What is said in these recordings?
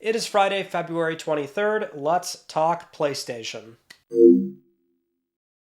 It is Friday, February 23rd. Let's talk PlayStation.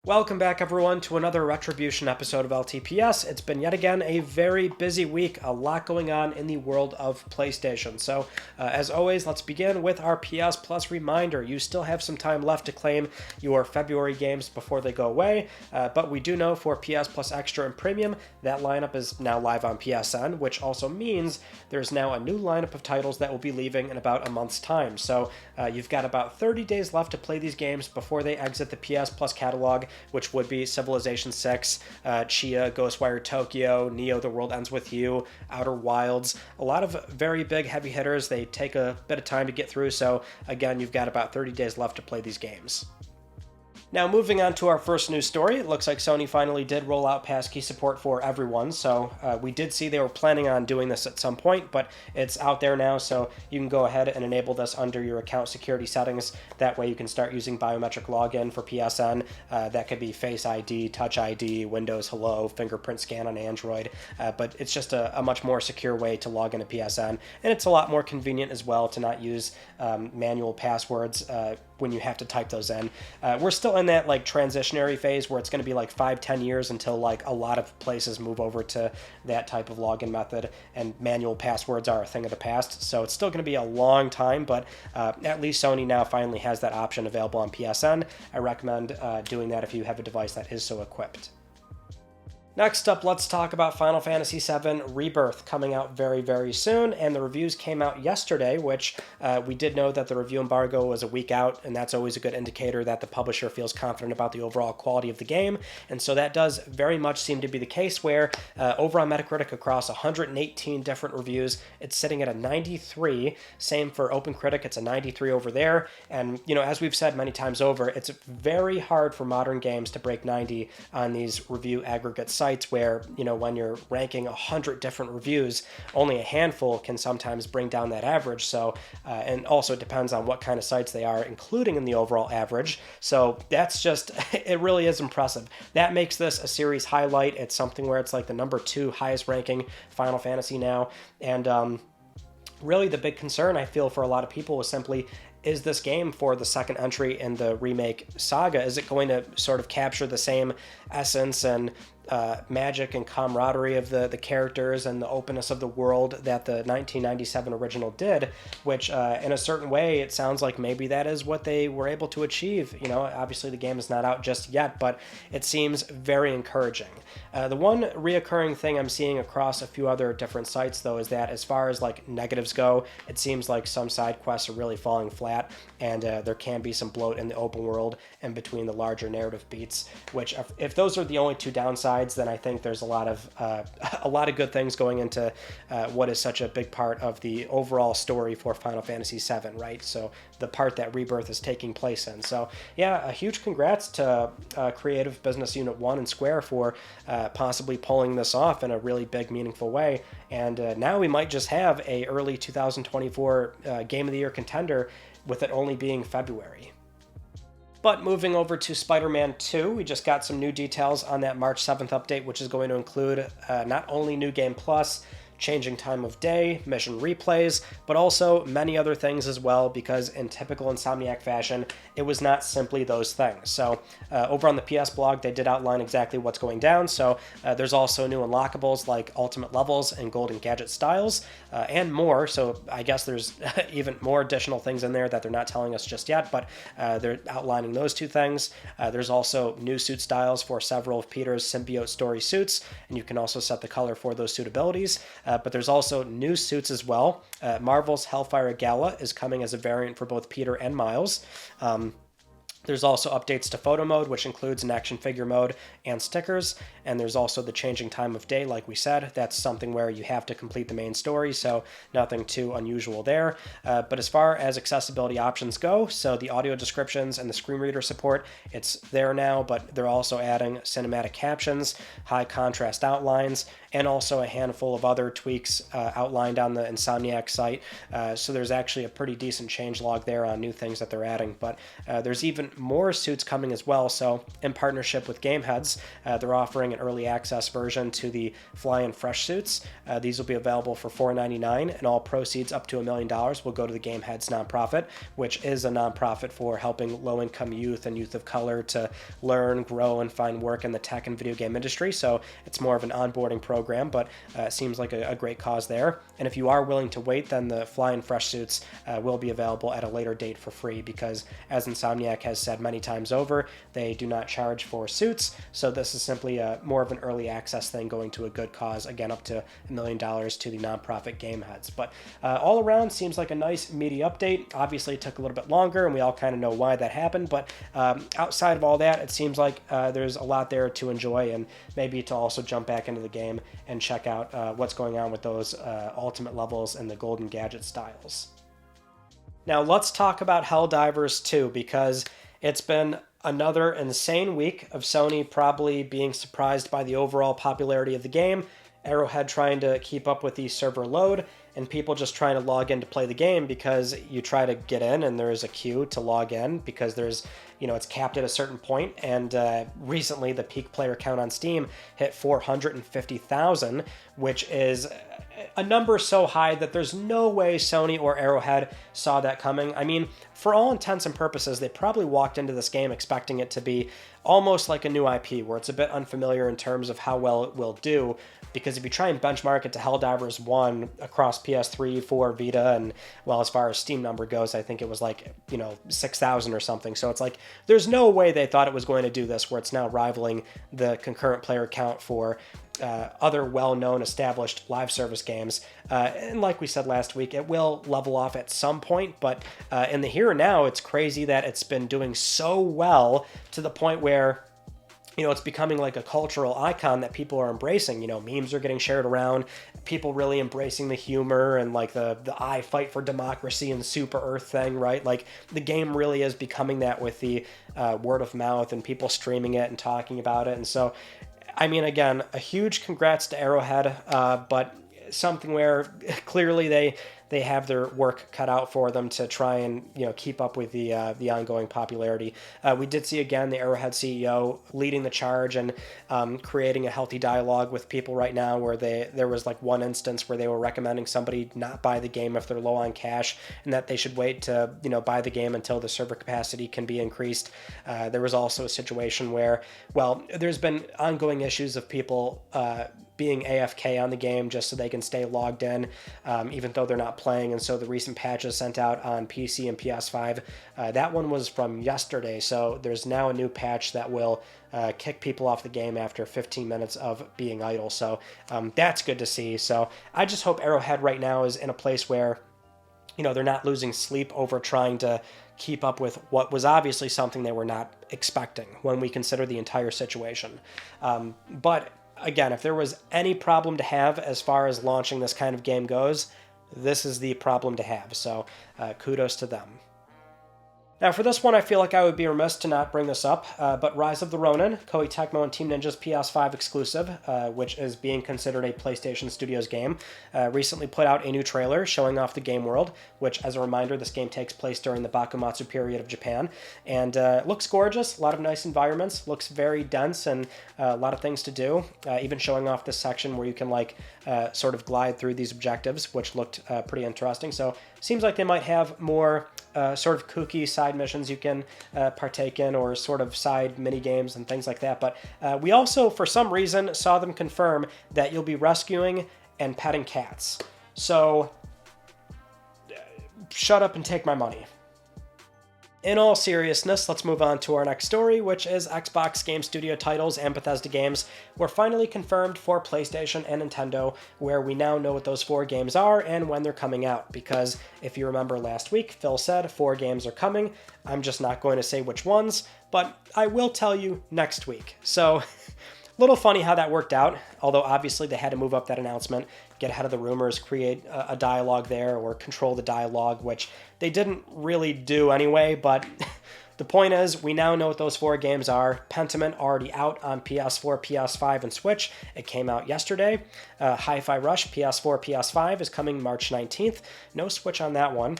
Welcome back, everyone, to another Retribution episode of LTPS. It's been yet again a very busy week, a lot going on in the world of PlayStation. So, as always, let's begin with our PS Plus reminder. You still have some time left to claim your February games before they go away, but we do know for PS Plus Extra and Premium, that lineup is now live on PSN, which also means there's now a new lineup of titles that will be leaving in about a month's time. So, you've got about 30 days left to play these games before they exit the PS Plus catalog, which would be Civilization 6, Chia, Ghostwire Tokyo, Neo The World Ends With You, Outer Wilds. A lot of very big heavy hitters. They take a bit of time to get through, so again, you've got about 30 days left to play these games. Now, moving on to our first news story, it looks like Sony finally did roll out Passkey support for everyone, so we did see they were planning on doing this at some point, but it's out there now, so you can go ahead and enable this under your account security settings. That way you can start using biometric login for PSN. That could be Face ID, Touch ID, Windows Hello, fingerprint scan on Android, but it's just a much more secure way to log into PSN, and it's a lot more convenient as well to not use manual passwords when you have to type those in. We're still in that like transitionary phase where it's going to be like 5-10 years until like a lot of places move over to that type of login method, and manual passwords are a thing of the past. So it's still going to be a long time, but at least Sony now finally has that option available on PSN. I recommend doing that if you have a device that is so equipped. Next up, let's talk about Final Fantasy VII Rebirth coming out very, very soon, and the reviews came out yesterday, which we did know that the review embargo was a week out, and that's always a good indicator that the publisher feels confident about the overall quality of the game, and so that does very much seem to be the case where over on Metacritic across 118 different reviews, it's sitting at a 93, same for OpenCritic, it's a 93 over there, and you know, as we've said many times over, it's very hard for modern games to break 90 on these review aggregate sites where, you know, when you're ranking 100 different reviews, only a handful can sometimes bring down that average. So, and also it depends on what kind of sites they are, including in the overall average. So that's just, it really is impressive. That makes this a series highlight. It's something where it's like the number 2 highest ranking Final Fantasy now. And really the big concern I feel for a lot of people was simply, is this game for the second entry in the remake saga? Is it going to sort of capture the same essence and magic and camaraderie of the characters and the openness of the world that the 1997 original did, which in a certain way it sounds like maybe that is what they were able to achieve. You know, obviously the game is not out just yet, but it seems very encouraging. The one reoccurring thing I'm seeing across a few other different sites, though, is that as far as like negatives go, it seems like some side quests are really falling flat, and there can be some bloat in the open world and between the larger narrative beats, which if those are the only two downsides, then I think there's a lot of good things going into what is such a big part of the overall story for Final Fantasy VII, right? So the part that Rebirth is taking place in. So yeah, a huge congrats to Creative Business Unit 1 and Square for possibly pulling this off in a really big, meaningful way. And now we might just have a early 2024 Game of the Year contender with it only being February. But moving over to Spider-Man 2, we just got some new details on that March 7th update, which is going to include not only New Game Plus, changing time of day, mission replays, but also many other things as well, because in typical Insomniac fashion, it was not simply those things. So over on the PS blog, they did outline exactly what's going down. So there's also new unlockables like ultimate levels and golden gadget styles and more. So I guess there's even more additional things in there that they're not telling us just yet, but they're outlining those two things. There's also new suit styles for several of Peter's symbiote story suits, and you can also set the color for those suitabilities. But there's also new suits as well. Marvel's Hellfire Gala is coming as a variant for both Peter and Miles. There's also updates to photo mode, which includes an action figure mode and stickers, and there's also the changing time of day, like we said. That's something where you have to complete the main story, so nothing too unusual there. But as far as accessibility options go, so the audio descriptions and the screen reader support, it's there now, but they're also adding cinematic captions, high contrast outlines, and also a handful of other tweaks outlined on the Insomniac site. So there's actually a pretty decent changelog there on new things that they're adding, but there's even more suits coming as well. So in partnership with Gameheads, they're offering an early access version to the Fly and Fresh suits. These will be available for $4.99, and all proceeds up to $1 million will go to the Gameheads nonprofit, which is a nonprofit for helping low-income youth and youth of color to learn, grow, and find work in the tech and video game industry. So it's more of an onboarding program, but it seems like a great cause there. And if you are willing to wait, then the Fly and Fresh suits will be available at a later date for free, because as Insomniac has said many times over, they do not charge for suits. So this is simply more of an early access thing going to a good cause, again up to $1 million to the nonprofit Gameheads. But all around seems like a nice meaty update. Obviously it took a little bit longer, and we all kind of know why that happened, but outside of all that, it seems like there's a lot there to enjoy, and maybe to also jump back into the game and check out what's going on with those ultimate levels and the golden gadget styles. Now let's talk about Helldivers 2, because it's been another insane week of Sony probably being surprised by the overall popularity of the game, Arrowhead trying to keep up with the server load, and people just trying to log in to play the game, because you try to get in and there's a queue to log in because there's, it's capped at a certain point. And recently the peak player count on Steam hit 450,000, which is a number so high that there's no way Sony or Arrowhead saw that coming. I mean, for all intents and purposes, they probably walked into this game expecting it to be almost like a new IP, where it's a bit unfamiliar in terms of how well it will do. Because if you try and benchmark it to Helldivers 1 across PS3, 4, Vita, and, well, as far as Steam number goes, I think it was like, 6,000 or something. So it's like, there's no way they thought it was going to do this, where it's now rivaling the concurrent player count for other well-known established live service games. And like we said last week, it will level off at some point, but in the here and now, it's crazy that it's been doing so well to the point where it's becoming like a cultural icon that people are embracing. Memes are getting shared around, people really embracing the humor and like the I fight for democracy and Super Earth thing, right? Like the game really is becoming that with the word of mouth and people streaming it and talking about it. And so, I mean, again, a huge congrats to Arrowhead, but something where clearly they have their work cut out for them to try and keep up with the ongoing popularity. We did see again the Arrowhead CEO leading the charge and creating a healthy dialogue with people right now, where there was like one instance where they were recommending somebody not buy the game if they're low on cash, and that they should wait to buy the game until the server capacity can be increased. There was also a situation where, well, there's been ongoing issues of people being AFK on the game just so they can stay logged in, even though they're not playing. And so the recent patches sent out on PC and PS5, that one was from yesterday. So there's now a new patch that will kick people off the game after 15 minutes of being idle. So that's good to see. So I just hope Arrowhead right now is in a place where, they're not losing sleep over trying to keep up with what was obviously something they were not expecting when we consider the entire situation. But again, if there was any problem to have as far as launching this kind of game goes, this is the problem to have. So kudos to them. Now for this one, I feel like I would be remiss to not bring this up, but Rise of the Ronin, Koei Tecmo and Team Ninja's PS5 exclusive, which is being considered a PlayStation Studios game, recently put out a new trailer showing off the game world, which, as a reminder, this game takes place during the Bakumatsu period of Japan, and looks gorgeous, a lot of nice environments, looks very dense, and a lot of things to do, even showing off this section where you can sort of glide through these objectives, which looked pretty interesting. So seems like they might have more sort of kooky side missions you can partake in, or sort of side mini games and things like that. But we also, for some reason, saw them confirm that you'll be rescuing and petting cats. So shut up and take my money. In all seriousness, let's move on to our next story, which is Xbox Game Studio titles and Bethesda games were finally confirmed for PlayStation and Nintendo, where we now know what those 4 games are and when they're coming out. Because if you remember last week, Phil said 4 games are coming. I'm just not going to say which ones, but I will tell you next week. So, little funny how that worked out, although obviously they had to move up that announcement, get ahead of the rumors, create a dialogue there, or control the dialogue, which they didn't really do anyway, but the point is, we now know what those 4 games are. Pentiment already out on PS4, PS5, and Switch. It came out yesterday. Hi-Fi Rush, PS4, PS5 is coming March 19th. No Switch on that one.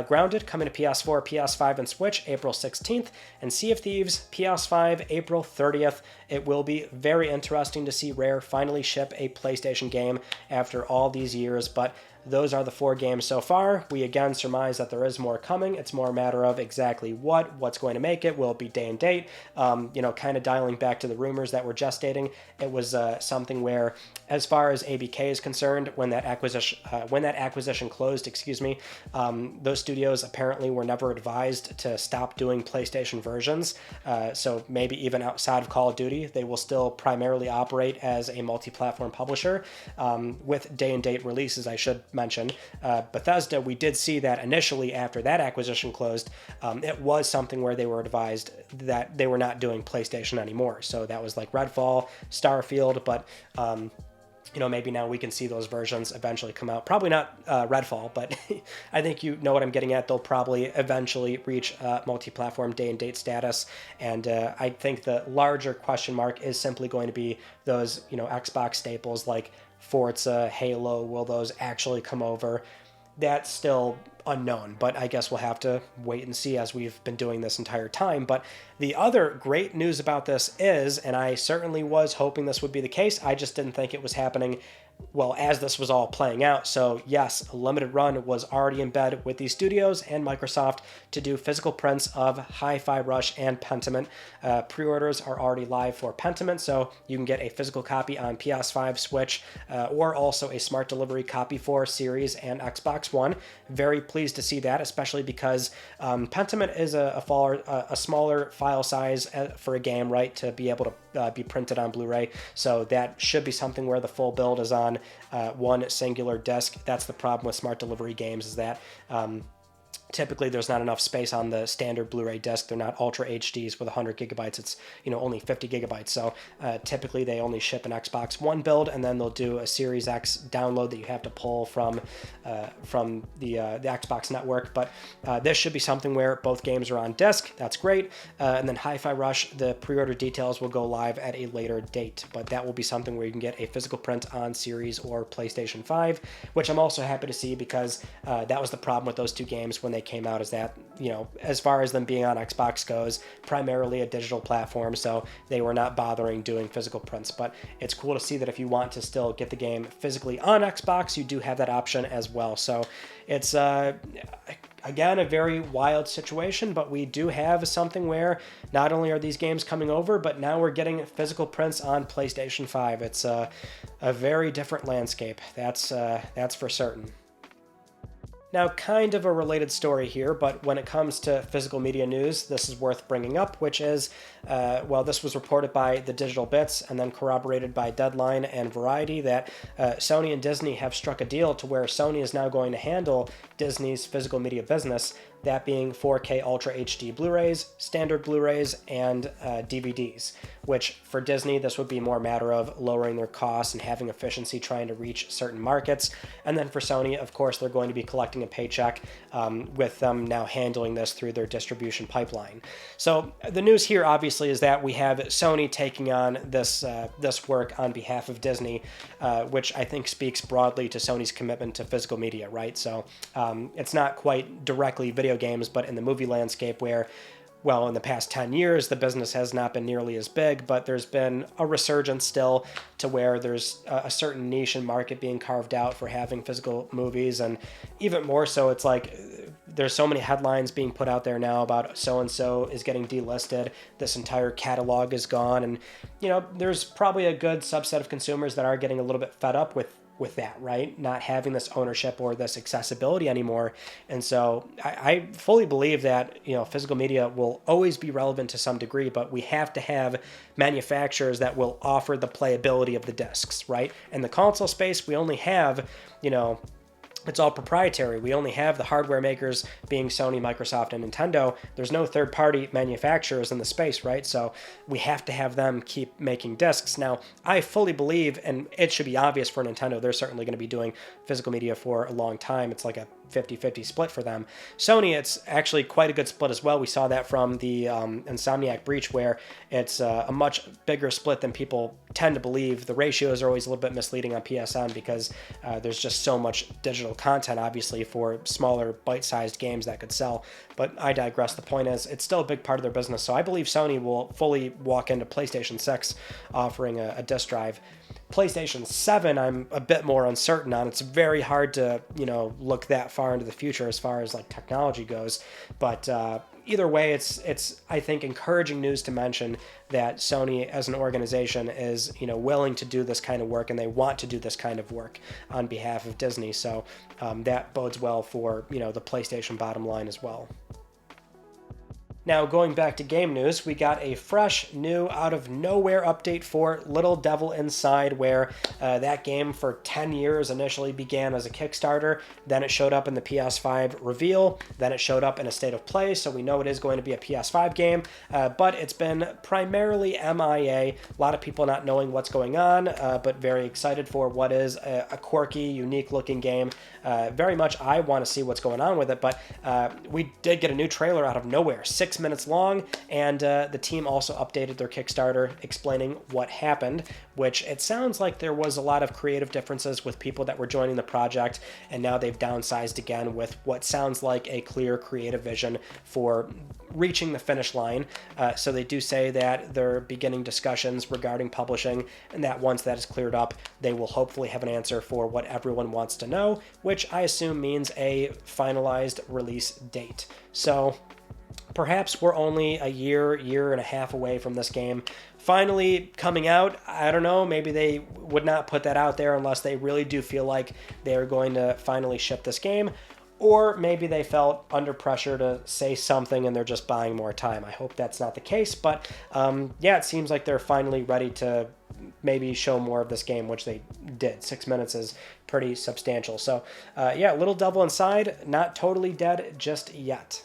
Grounded coming to PS4, PS5, and Switch April 16th. And Sea of Thieves, PS5, April 30th. It will be very interesting to see Rare finally ship a PlayStation game after all these years, but those are the 4 games so far. We again surmise that there is more coming. It's more a matter of exactly what's going to make it. Will it be day and date? Kind of dialing back to the rumors that were gestating. It was something where, as far as ABK is concerned, when that acquisition closed, those studios apparently were never advised to stop doing PlayStation versions. So maybe even outside of Call of Duty, they will still primarily operate as a multi-platform publisher with day and date releases, I should mention. Bethesda, we did see that initially after that acquisition closed, it was something where they were advised that they were not doing PlayStation anymore. So that was like Redfall, Starfield, but maybe now we can see those versions eventually come out. Probably not Redfall, but I think you know what I'm getting at. They'll probably eventually reach multi-platform day and date status. And I think the larger question mark is simply going to be those, Xbox staples like Forza, Halo. Will those actually come over? That's still unknown, but I guess we'll have to wait and see, as we've been doing this entire time. But the other great news about this is, and I certainly was hoping this would be the case, I just didn't think it was happening as this was all playing out. So yes, a limited run was already in bed with these studios and Microsoft to do physical prints of Hi-Fi Rush and Pentiment. Pre-orders are already live for Pentiment, so you can get a physical copy on PS5, Switch, or also a smart delivery copy for Series and Xbox One. Very pleased to see that, especially because Pentiment is a smaller file size for a game, right, to be able to be printed on Blu-ray. So that should be something where the full build is on one singular disc. That's the problem with smart delivery games, is that typically there's not enough space on the standard Blu-ray disc. They're not Ultra HDs with 100 gigabytes. It's only 50 gigabytes. So typically they only ship an Xbox One build, and then they'll do a Series X download that you have to pull from the Xbox network. But this should be something where both games are on disc. That's great. And then Hi-Fi Rush, the pre-order details will go live at a later date, but that will be something where you can get a physical print on Series or PlayStation 5, which I'm also happy to see, because that was the problem with those 2 games when they came out, is that, as far as them being on Xbox goes, primarily a digital platform, so they were not bothering doing physical prints. But it's cool to see that if you want to still get the game physically on Xbox, you do have that option as well. So it's, again, a very wild situation, but we do have something where not only are these games coming over, but now we're getting physical prints on PlayStation 5. It's a very different landscape. That's for certain. Now, kind of a related story here, but when it comes to physical media news, this is worth bringing up, which is, this was reported by the Digital Bits and then corroborated by Deadline and Variety, that Sony and Disney have struck a deal to where Sony is now going to handle Disney's physical media business, that being 4K Ultra HD Blu-rays, standard Blu-rays, and DVDs, which for Disney, this would be more a matter of lowering their costs and having efficiency trying to reach certain markets. And then for Sony, of course, they're going to be collecting a paycheck with them now handling this through their distribution pipeline. So the news here, obviously, is that we have Sony taking on this work on behalf of Disney, which I think speaks broadly to Sony's commitment to physical media, right? So it's not quite directly video games, but in the movie landscape where, in the past 10 years, the business has not been nearly as big, but there's been a resurgence still to where there's a certain niche and market being carved out for having physical movies. And even more so, it's like there's so many headlines being put out there now about so-and-so is getting delisted, this entire catalog is gone. And, there's probably a good subset of consumers that are getting a little bit fed up with that, right? Not having this ownership or this accessibility anymore. And so I fully believe that, physical media will always be relevant to some degree, but we have to have manufacturers that will offer the playability of the discs, right? In the console space, we only have, it's all proprietary. We only have the hardware makers being Sony, Microsoft, and Nintendo. There's no third-party manufacturers in the space, right? So we have to have them keep making discs. Now, I fully believe, and it should be obvious for Nintendo, they're certainly going to be doing physical media for a long time. It's like a 50-50 split for them. Sony, it's actually quite a good split as well. We saw that from the Insomniac breach, where it's a much bigger split than people tend to believe. The ratios are always a little bit misleading on PSN because there's just so much digital content, obviously, for smaller bite-sized games that could sell. But I digress. The point is, it's still a big part of their business. So I believe Sony will fully walk into PlayStation 6 offering a disc drive. PlayStation 7, I'm a bit more uncertain on. It's very hard to, look that far into the future as far as like technology goes. But either way, it's I think encouraging news to mention that Sony as an organization is, willing to do this kind of work, and they want to do this kind of work on behalf of Disney. So that bodes well for, the PlayStation bottom line as well. Now, going back to game news, we got a fresh, new, out-of-nowhere update for Little Devil Inside, where that game for 10 years initially began as a Kickstarter, then it showed up in the PS5 reveal, then it showed up in a State of Play, so we know it is going to be a PS5 game, but it's been primarily MIA, a lot of people not knowing what's going on, but very excited for what is a quirky, unique-looking game. Very much I want to see what's going on with it, but we did get a new trailer out of nowhere, 6 minutes long, and the team also updated their Kickstarter explaining what happened, which it sounds like there was a lot of creative differences with people that were joining the project, and now they've downsized again with what sounds like a clear creative vision for reaching the finish line. So they do say that they're beginning discussions regarding publishing, and that once that is cleared up, they will hopefully have an answer for what everyone wants to know, which I assume means a finalized release date. So perhaps we're only a year and a half away from this game finally coming out. I don't know, maybe they would not put that out there unless they really do feel like they're going to finally ship this game, or maybe they felt under pressure to say something and they're just buying more time. I hope that's not the case, but it seems like they're finally ready to maybe show more of this game, which they did. 6 minutes is pretty substantial. So Little Devil Inside, not totally dead just yet.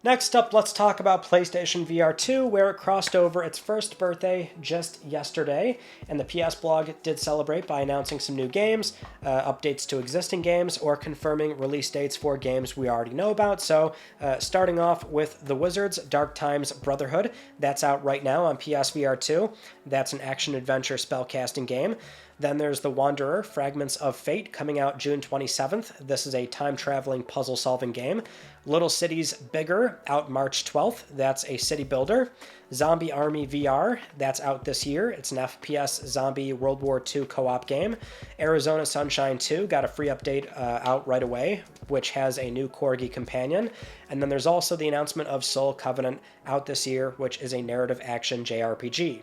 Next up, let's talk about PlayStation VR2, where it crossed over its first birthday just yesterday, and the PS blog did celebrate by announcing some new games, updates to existing games, or confirming release dates for games we already know about. So starting off with The Wizards Dark Times Brotherhood, that's out right now on PS VR2. That's an action-adventure spellcasting game. Then there's The Wanderer, Fragments of Fate, coming out June 27th. This is a time-traveling puzzle-solving game. Little Cities Bigger, out March 12th. That's a city builder. Zombie Army VR, that's out this year. It's an FPS zombie World War II co-op game. Arizona Sunshine 2 got a free update out right away, which has a new Corgi companion. And then there's also the announcement of Soul Covenant out this year, which is a narrative action JRPG.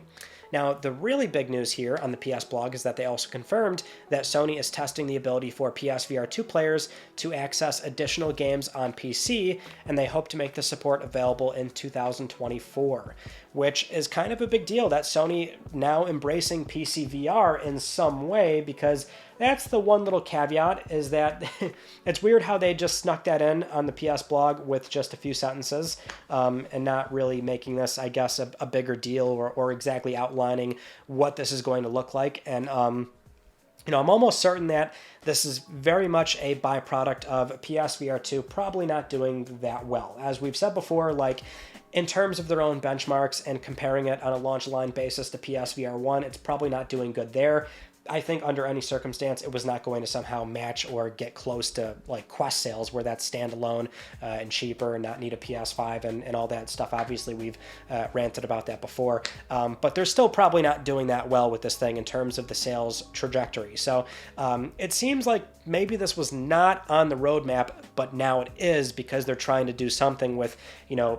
Now, the really big news here on the PS blog is that they also confirmed that Sony is testing the ability for PSVR2 players to access additional games on PC, and they hope to make the support available in 2024, which is kind of a big deal that Sony now embracing PC VR in some way, because that's the one little caveat, is that it's weird how they just snuck that in on the PS blog with just a few sentences and not really making this, I guess, a bigger deal or exactly outlining what this is going to look like. And, I'm almost certain that this is very much a byproduct of PSVR 2 probably not doing that well. As we've said before, in terms of their own benchmarks and comparing it on a launch line basis to PSVR 1, it's probably not doing good there. I think under any circumstance, it was not going to somehow match or get close to Quest sales, where that's standalone and cheaper and not need a PS5 and all that stuff. Obviously, we've ranted about that before, but they're still probably not doing that well with this thing in terms of the sales trajectory. So it seems like maybe this was not on the roadmap, but now it is, because they're trying to do something with,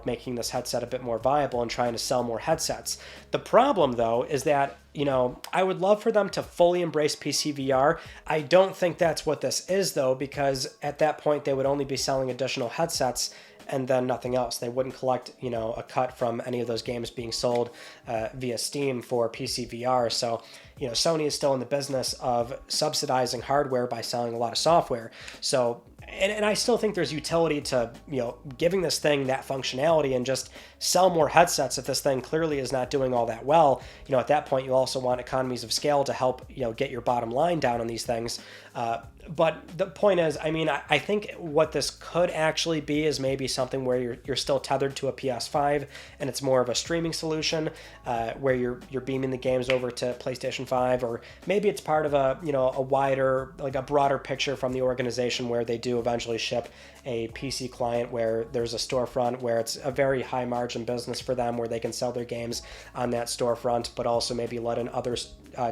making this headset a bit more viable and trying to sell more headsets. The problem, though, is that I would love for them to fully embrace PC VR. I don't think that's what this is, though, because at that point they would only be selling additional headsets and then nothing else. They wouldn't collect, a cut from any of those games being sold via Steam for PC VR. So, Sony is still in the business of subsidizing hardware by selling a lot of software. So, and I still think there's utility to, giving this thing that functionality and just sell more headsets if this thing clearly is not doing all that well. At that point, you also want economies of scale to help, get your bottom line down on these things. But the point is, I think what this could actually be is maybe something where you're still tethered to a PS5 and it's more of a streaming solution where you're beaming the games over to PlayStation 5, or maybe it's part of a wider, like a broader picture from the organization where they do eventually ship a PC client where there's a storefront where it's a very high margin business for them where they can sell their games on that storefront, but also maybe let in other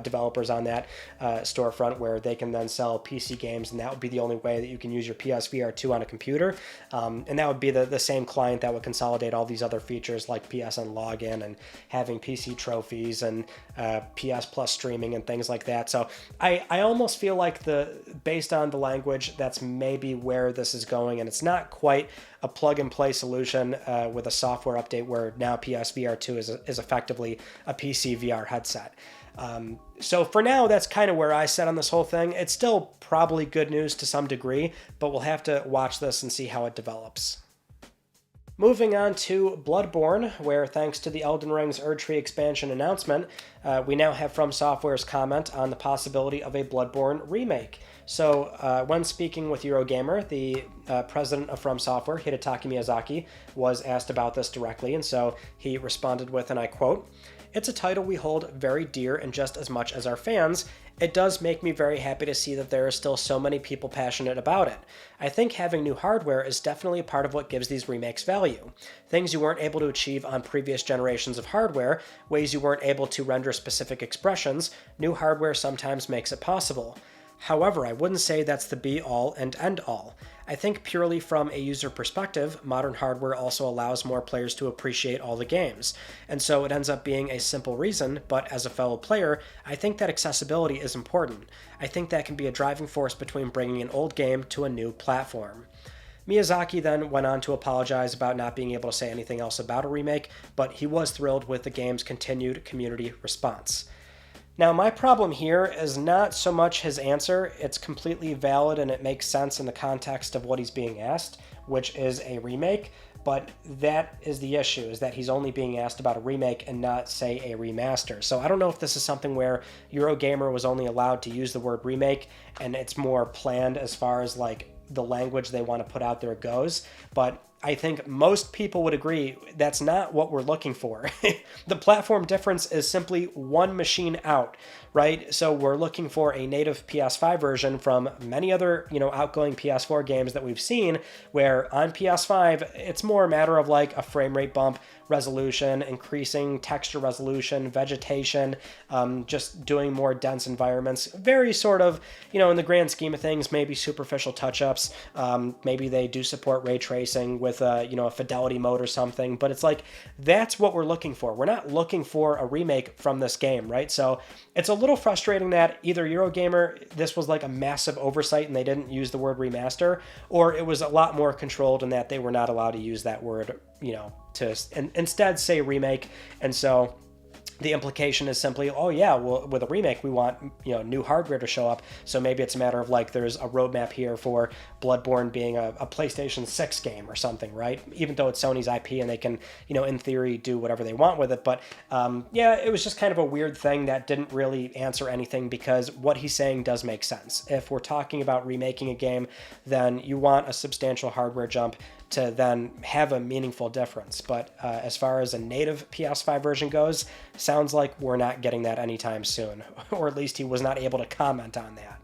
developers on that storefront where they can then sell PC games, and that would be the only way that you can use your PSVR2 on a computer. And that would be the same client that would consolidate all these other features like PSN login and having PC trophies and PS Plus streaming and things like that. So I almost feel like based on the language, that's maybe where this is going, and it's not quite a plug-and-play solution with a software update where now PSVR2 is effectively a PC VR headset. So for now, that's kind of where I sit on this whole thing. It's still probably good news to some degree, but we'll have to watch this and see how it develops. Moving on to Bloodborne, where thanks to the Elden Ring's Erdtree expansion announcement, we now have From Software's comment on the possibility of a Bloodborne remake. So when speaking with Eurogamer, the president of From Software, Hidetaka Miyazaki, was asked about this directly, and so he responded with, and I quote, "It's a title we hold very dear and just as much as our fans. It does make me very happy to see that there are still so many people passionate about it. I think having new hardware is definitely a part of what gives these remakes value. Things you weren't able to achieve on previous generations of hardware, ways you weren't able to render specific expressions, new hardware sometimes makes it possible. However, I wouldn't say that's the be-all and end-all. I think purely from a user perspective, modern hardware also allows more players to appreciate all the games, and so it ends up being a simple reason, but as a fellow player, I think that accessibility is important. I think that can be a driving force between bringing an old game to a new platform." Miyazaki then went on to apologize about not being able to say anything else about a remake, but he was thrilled with the game's continued community response. Now, my problem here is not so much his answer. It's completely valid and it makes sense in the context of what he's being asked, which is a remake, but that is the issue, is that he's only being asked about a remake and not, say, a remaster. So I don't know if this is something where Eurogamer was only allowed to use the word remake and it's more planned as far as like the language they want to put out there goes, but I think most people would agree that's not what we're looking for. The platform difference is simply one machine out, right? So we're looking for a native PS5 version from many other, outgoing PS4 games that we've seen, where on PS5, it's more a matter of like a frame rate bump, resolution, increasing texture resolution, vegetation, just doing more dense environments. Very sort of, in the grand scheme of things, maybe superficial touch-ups. Maybe they do support ray tracing with a fidelity mode or something, but it's like, that's what we're looking for. We're not looking for a remake from this game, right? So it's a little frustrating that either Eurogamer, this was like a massive oversight and they didn't use the word remaster, or it was a lot more controlled in that they were not allowed to use that word, to instead say remake. And so the implication is simply, oh yeah, well, with a remake, we want, new hardware to show up. So maybe it's a matter of like, there's a roadmap here for Bloodborne being a PlayStation 6 game or something, right? Even though it's Sony's IP and they can, in theory, do whatever they want with it. But it was just kind of a weird thing that didn't really answer anything, because what he's saying does make sense. If we're talking about remaking a game, then you want a substantial hardware jump to then have a meaningful difference. But as far as a native PS5 version goes, sounds like we're not getting that anytime soon, or at least he was not able to comment on that.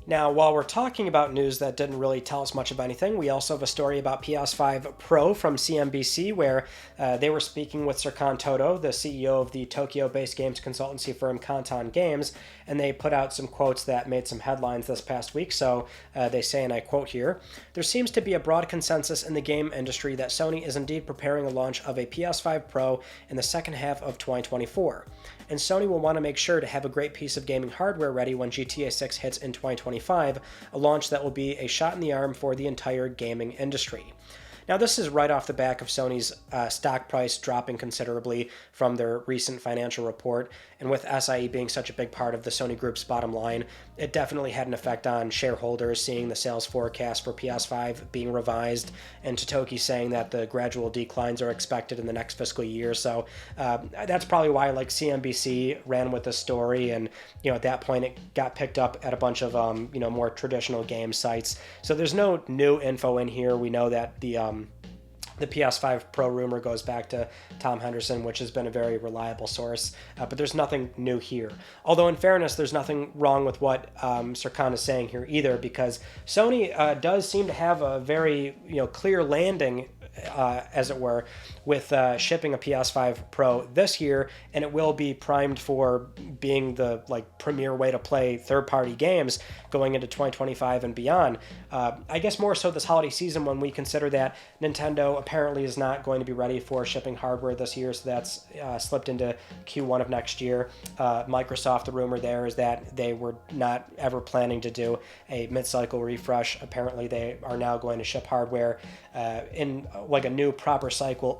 Now, while we're talking about news that didn't really tell us much of anything, we also have a story about PS5 Pro from CNBC, where they were speaking with Serkan Toto, the CEO of the Tokyo-based games consultancy firm Kantan Games, and they put out some quotes that made some headlines this past week. So they say, and I quote here, "There seems to be a broad consensus in the game industry that Sony is indeed preparing a launch of a PS5 Pro in the second half of 2024. And Sony will want to make sure to have a great piece of gaming hardware ready when GTA 6 hits in 2025, a launch that will be a shot in the arm for the entire gaming industry." Now, this is right off the back of Sony's stock price dropping considerably from their recent financial report, and with SIE being such a big part of the Sony Group's bottom line, it definitely had an effect on shareholders seeing the sales forecast for PS5 being revised, and Totoki saying that the gradual declines are expected in the next fiscal year. So that's probably why CNBC ran with the story, and at that point it got picked up at a bunch of more traditional game sites. So there's no new info in here. We know that the PS5 Pro rumor goes back to Tom Henderson, which has been a very reliable source, but there's nothing new here. Although, in fairness, there's nothing wrong with what Serkan is saying here either, because Sony does seem to have a very clear landing, as it were, with shipping a PS5 Pro this year, and it will be primed for being the premier way to play third-party games going into 2025 and beyond. I guess more so this holiday season, when we consider that Nintendo apparently is not going to be ready for shipping hardware this year, so that's slipped into Q1 of next year. Microsoft, the rumor there is that they were not ever planning to do a mid-cycle refresh. Apparently they are now going to ship hardware in a new proper cycle,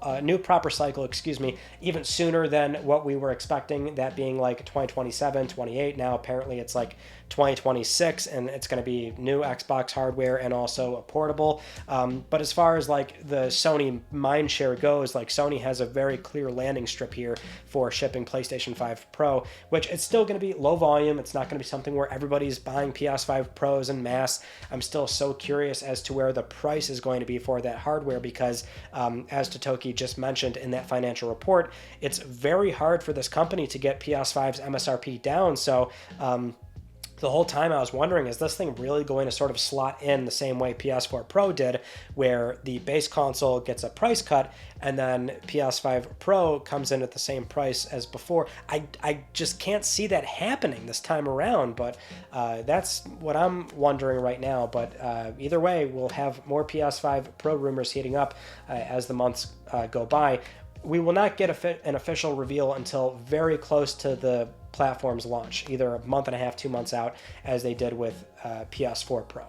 even sooner than what we were expecting, that being 2027, 28. Now apparently it's 2026, and it's going to be new Xbox hardware and also a portable. But as far as the Sony mindshare goes, Sony has a very clear landing strip here for shipping PlayStation 5 Pro, which it's still going to be low volume. It's not going to be something where everybody's buying PS5 Pros en masse. I'm still so curious as to where the price is going to be for that hardware, because as Totoki just mentioned in that financial report, it's very hard for this company to get PS5's MSRP down. So the whole time I was wondering, is this thing really going to sort of slot in the same way PS4 Pro did, where the base console gets a price cut and then PS5 Pro comes in at the same price as before? I just can't see that happening this time around, but that's what I'm wondering right now. But either way, we'll have more PS5 Pro rumors heating up as the months go by. We will not get an official reveal until very close to the platform's launch, either a month and a half, 2 months out, as they did with PS4 Pro.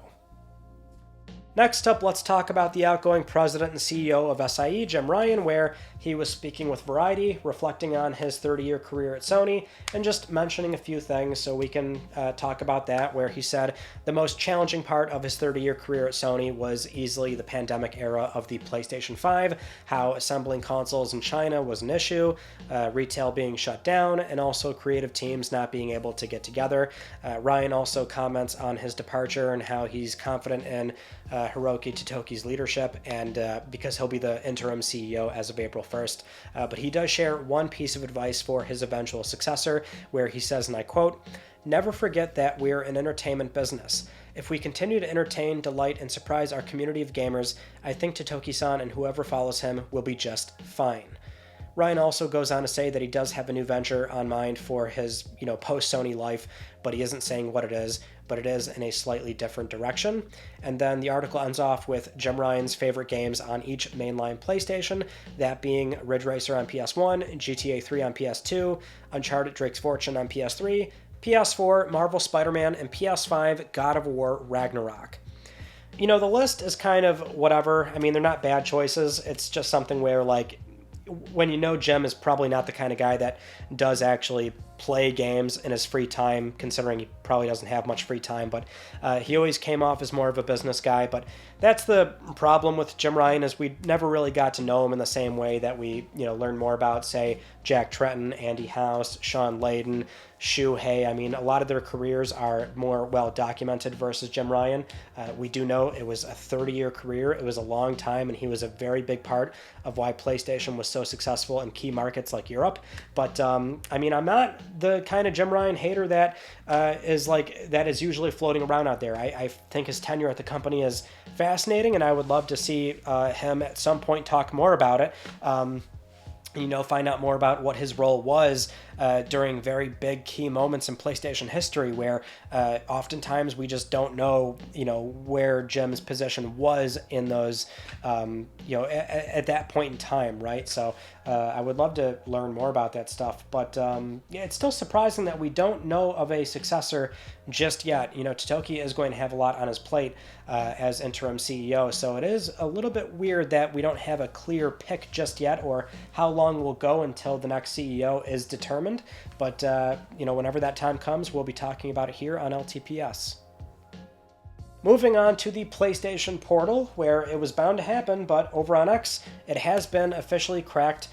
Next up, let's talk about the outgoing president and CEO of SIE, Jim Ryan, where he was speaking with Variety, reflecting on his 30-year career at Sony, and just mentioning a few things so we can talk about that, where he said the most challenging part of his 30-year career at Sony was easily the pandemic era of the PlayStation 5, how assembling consoles in China was an issue, retail being shut down, and also creative teams not being able to get together. Ryan also comments on his departure and how he's confident in Hiroki Totoki's leadership, and because he'll be the interim CEO as of April 1st. But he does share one piece of advice for his eventual successor, where he says, and I quote, "Never forget that we're an entertainment business. If we continue to entertain, delight, and surprise our community of gamers, I think Totoki-san and whoever follows him will be just fine." Ryan also goes on to say that he does have a new venture on mind for his, post-Sony life, but he isn't saying what it is, but it is in a slightly different direction. And then the article ends off with Jim Ryan's favorite games on each mainline PlayStation, that being Ridge Racer on PS1, GTA 3 on PS2, Uncharted Drake's Fortune on PS3, PS4, Marvel Spider-Man, and PS5 God of War Ragnarok. The list is kind of whatever. I mean, they're not bad choices. It's just something where, when Jim is probably not the kind of guy that does actually play games in his free time, considering he probably doesn't have much free time, but he always came off as more of a business guy. But that's the problem with Jim Ryan, is we never really got to know him in the same way that we learn more about, say, Jack Tretton, Andy House, Sean Layden, Shuhei. I mean, a lot of their careers are more well documented versus Jim Ryan. We do know it was a 30-year career. It was a long time, and he was a very big part of why PlayStation was so successful in key markets like Europe. But I'm not the kind of Jim Ryan hater that is usually floating around out there. I think his tenure at the company is fascinating, and I would love to see him at some point talk more about it. find out more about what his role was during very big key moments in PlayStation history, where oftentimes we just don't know, where Jim's position was in those, at that point in time, right? So I would love to learn more about that stuff, but it's still surprising that we don't know of a successor just yet. Totoki is going to have a lot on his plate as interim CEO, so it is a little bit weird that we don't have a clear pick just yet, or how long will go until the next CEO is determined. But whenever that time comes, we'll be talking about it here on LTPS. Moving on to the PlayStation Portal, where it was bound to happen, but over on X, it has been officially cracked,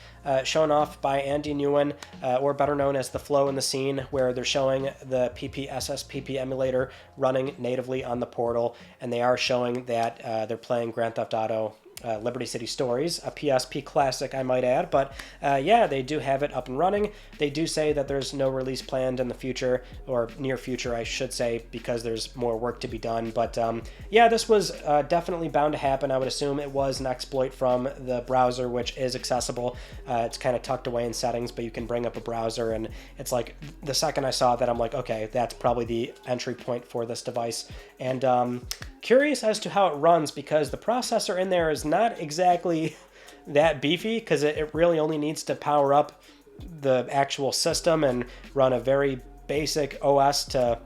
shown off by Andy Nguyen, or better known as the Flow in the Scene, where they're showing the PPSSPP emulator running natively on the Portal, and they are showing that they're playing Grand Theft Auto Liberty City Stories, a PSP classic, I might add, but they do have it up and running. They do say that there's no release planned in the future, or near future, I should say, because there's more work to be done, but this was definitely bound to happen. I would assume it was an exploit from the browser, which is accessible. It's kind of tucked away in settings, but you can bring up a browser, and it's like, the second I saw that, I'm like, okay, that's probably the entry point for this device, and curious as to how it runs, because the processor in there is not exactly that beefy, because it really only needs to power up the actual system and run a very basic OS to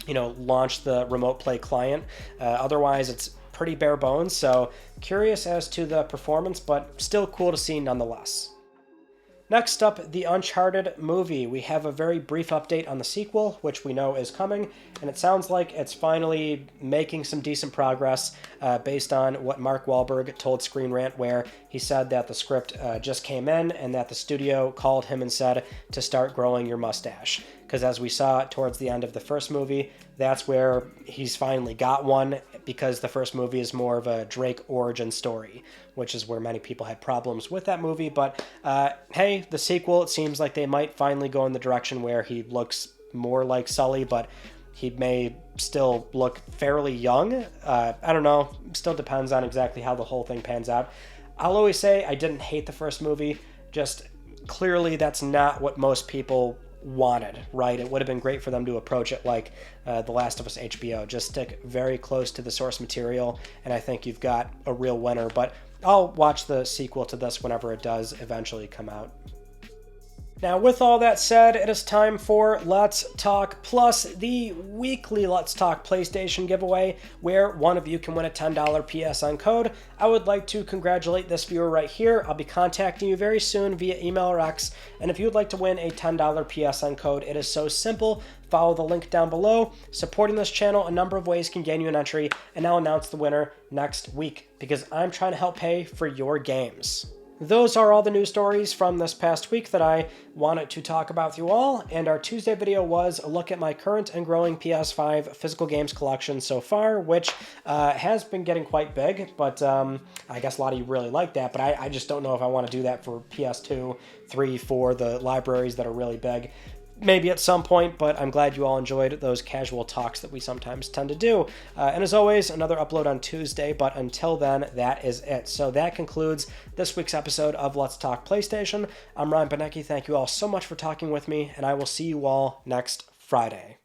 launch the remote play client. Otherwise it's pretty bare bones, so curious as to the performance, but still cool to see nonetheless. Next up, the Uncharted movie. We have a very brief update on the sequel, which we know is coming, and it sounds like it's finally making some decent progress based on what Mark Wahlberg told Screen Rant, where he said that the script just came in and that the studio called him and said to start growing your mustache. Because as we saw towards the end of the first movie, that's where he's finally got one, because the first movie is more of a Drake origin story, which is where many people had problems with that movie. But hey, the sequel, it seems like they might finally go in the direction where he looks more like Sully, but he may still look fairly young. I don't know. Still depends on exactly how the whole thing pans out. I'll always say I didn't hate the first movie, just clearly that's not what most people wanted, right? It would have been great for them to approach it like The Last of Us HBO. Just stick very close to the source material, and I think you've got a real winner. But I'll watch the sequel to this whenever it does eventually come out. Now, with all that said, it is time for Let's Talk Plus, the weekly Let's Talk PlayStation giveaway, where one of you can win a $10 PSN code. I would like to congratulate this viewer right here. I'll be contacting you very soon via email or X, and if you would like to win a $10 PSN code, it is so simple. Follow the link down below. Supporting this channel, a number of ways can gain you an entry, and I'll announce the winner next week, because I'm trying to help pay for your games. Those are all the news stories from this past week that I wanted to talk about with you all, and our Tuesday video was a look at my current and growing PS5 physical games collection so far, which has been getting quite big, but I guess a lot of you really like that, but I just don't know if I want to do that for PS2, 3, 4, the libraries that are really big. Maybe at some point, but I'm glad you all enjoyed those casual talks that we sometimes tend to do. And as always, another upload on Tuesday, but until then, that is it. So that concludes this week's episode of Let's Talk PlayStation. I'm Ryan Benecki. Thank you all so much for talking with me, and I will see you all next Friday.